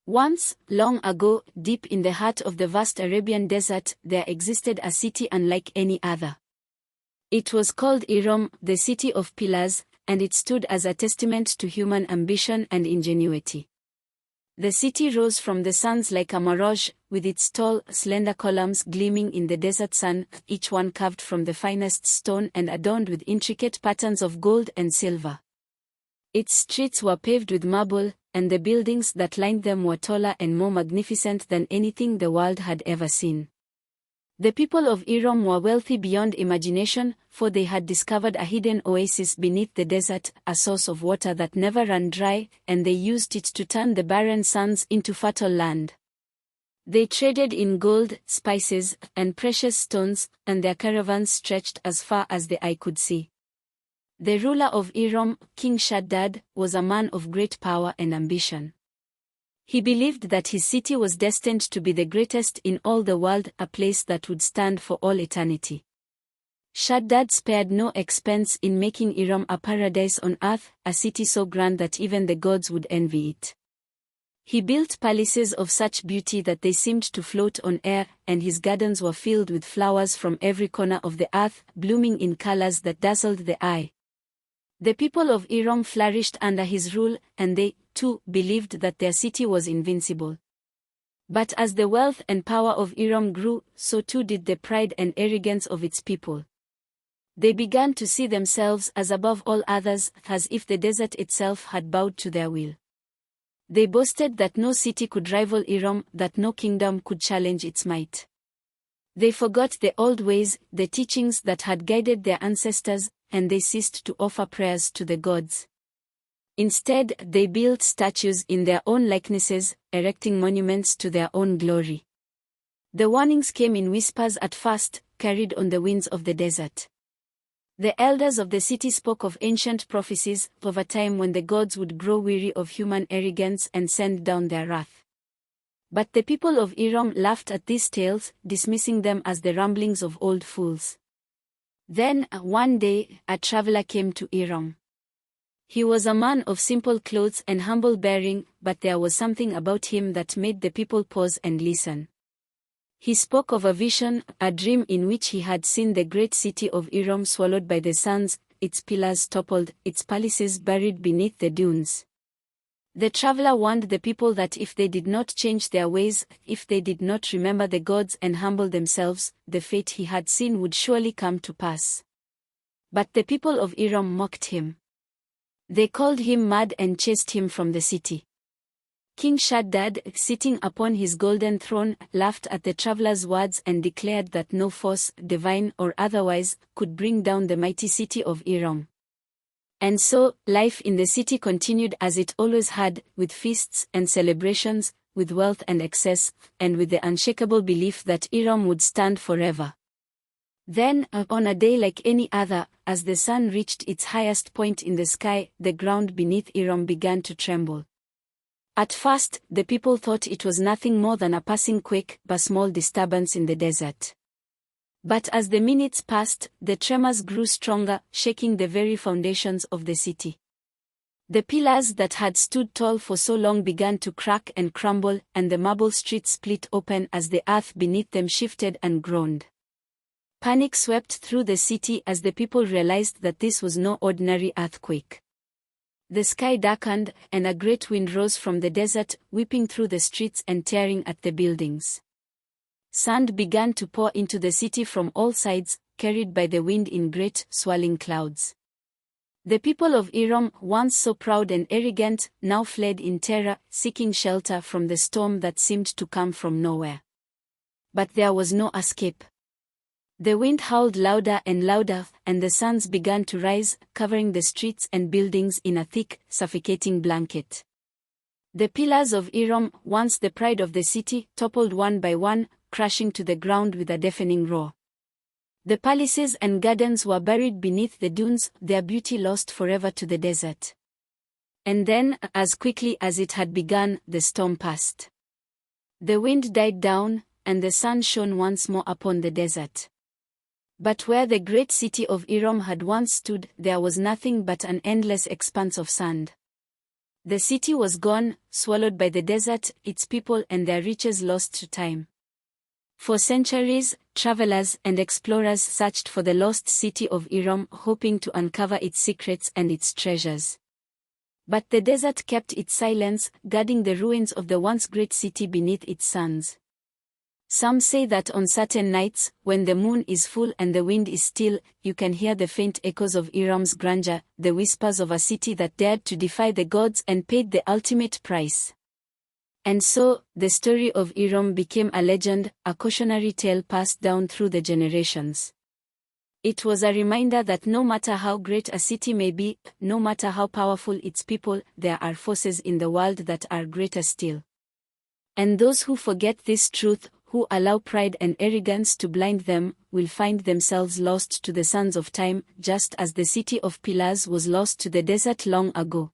Once, long ago, deep in the heart of the vast Arabian Desert, there existed a city unlike any other. It was called Iram, the city of pillars, and it stood as a testament to human ambition and ingenuity. The city rose from the sands like a mirage, with its tall, slender columns gleaming in the desert sun, each one carved from the finest stone and adorned with intricate patterns of gold and silver. Its streets were paved with marble, and the buildings that lined them were taller and more magnificent than anything the world had ever seen. The people of Iram were wealthy beyond imagination, for they had discovered a hidden oasis beneath the desert, a source of water that never ran dry, and they used it to turn the barren sands into fertile land. They traded in gold, spices, and precious stones, and their caravans stretched as far as the eye could see. The ruler of Iram, King Shaddad, was a man of great power and ambition. He believed that his city was destined to be the greatest in all the world, a place that would stand for all eternity. Shaddad spared no expense in making Iram a paradise on earth, a city so grand that even the gods would envy it. He built palaces of such beauty that they seemed to float on air, and his gardens were filled with flowers from every corner of the earth, blooming in colors that dazzled the eye. The people of Iram flourished under his rule, and they, too, believed that their city was invincible. But as the wealth and power of Iram grew, so too did the pride and arrogance of its people. They began to see themselves as above all others, as if the desert itself had bowed to their will. They boasted that no city could rival Iram, that no kingdom could challenge its might. They forgot the old ways, the teachings that had guided their ancestors, and they ceased to offer prayers to the gods. Instead, they built statues in their own likenesses, erecting monuments to their own glory. The warnings came in whispers at first, carried on the winds of the desert. The elders of the city spoke of ancient prophecies, of a time when the gods would grow weary of human arrogance and send down their wrath. But the people of Iram laughed at these tales, dismissing them as the ramblings of old fools. Then, one day, a traveler came to Iram. He was a man of simple clothes and humble bearing, but there was something about him that made the people pause and listen. He spoke of a vision, a dream in which he had seen the great city of Iram swallowed by the sands, its pillars toppled, its palaces buried beneath the dunes. The traveler warned the people that if they did not change their ways, if they did not remember the gods and humble themselves, the fate he had seen would surely come to pass. But the people of Iram mocked him. They called him mad and chased him from the city. King Shaddad, sitting upon his golden throne, laughed at the traveler's words and declared that no force, divine or otherwise, could bring down the mighty city of Iram. And so, life in the city continued as it always had, with feasts and celebrations, with wealth and excess, and with the unshakable belief that Iram would stand forever. Then, on a day like any other, as the sun reached its highest point in the sky, the ground beneath Iram began to tremble. At first, the people thought it was nothing more than a passing quake, a small disturbance in the desert. But as the minutes passed, the tremors grew stronger, shaking the very foundations of the city. The pillars that had stood tall for so long began to crack and crumble, and the marble streets split open as the earth beneath them shifted and groaned. Panic swept through the city as the people realized that this was no ordinary earthquake. The sky darkened, and a great wind rose from the desert, whipping through the streets and tearing at the buildings. Sand began to pour into the city from all sides, carried by the wind in great, swirling clouds. The people of Iram, once so proud and arrogant, now fled in terror, seeking shelter from the storm that seemed to come from nowhere. But there was no escape. The wind howled louder and louder, and the suns began to rise, covering the streets and buildings in a thick, suffocating blanket. The pillars of Iram, once the pride of the city, toppled one by one, crashing to the ground with a deafening roar. The palaces and gardens were buried beneath the dunes, their beauty lost forever to the desert. And then, as quickly as it had begun, the storm passed. The wind died down, and the sun shone once more upon the desert. But where the great city of Iram had once stood, there was nothing but an endless expanse of sand. The city was gone, swallowed by the desert, its people and their riches lost to time. For centuries, travelers and explorers searched for the lost city of Iram, hoping to uncover its secrets and its treasures. But the desert kept its silence, guarding the ruins of the once great city beneath its sands. Some say that on certain nights, when the moon is full and the wind is still, you can hear the faint echoes of Iram's grandeur, the whispers of a city that dared to defy the gods and paid the ultimate price. And so, the story of Iram became a legend, a cautionary tale passed down through the generations. It was a reminder that no matter how great a city may be, no matter how powerful its people, there are forces in the world that are greater still. And those who forget this truth, who allow pride and arrogance to blind them, will find themselves lost to the sands of time, just as the city of pillars was lost to the desert long ago.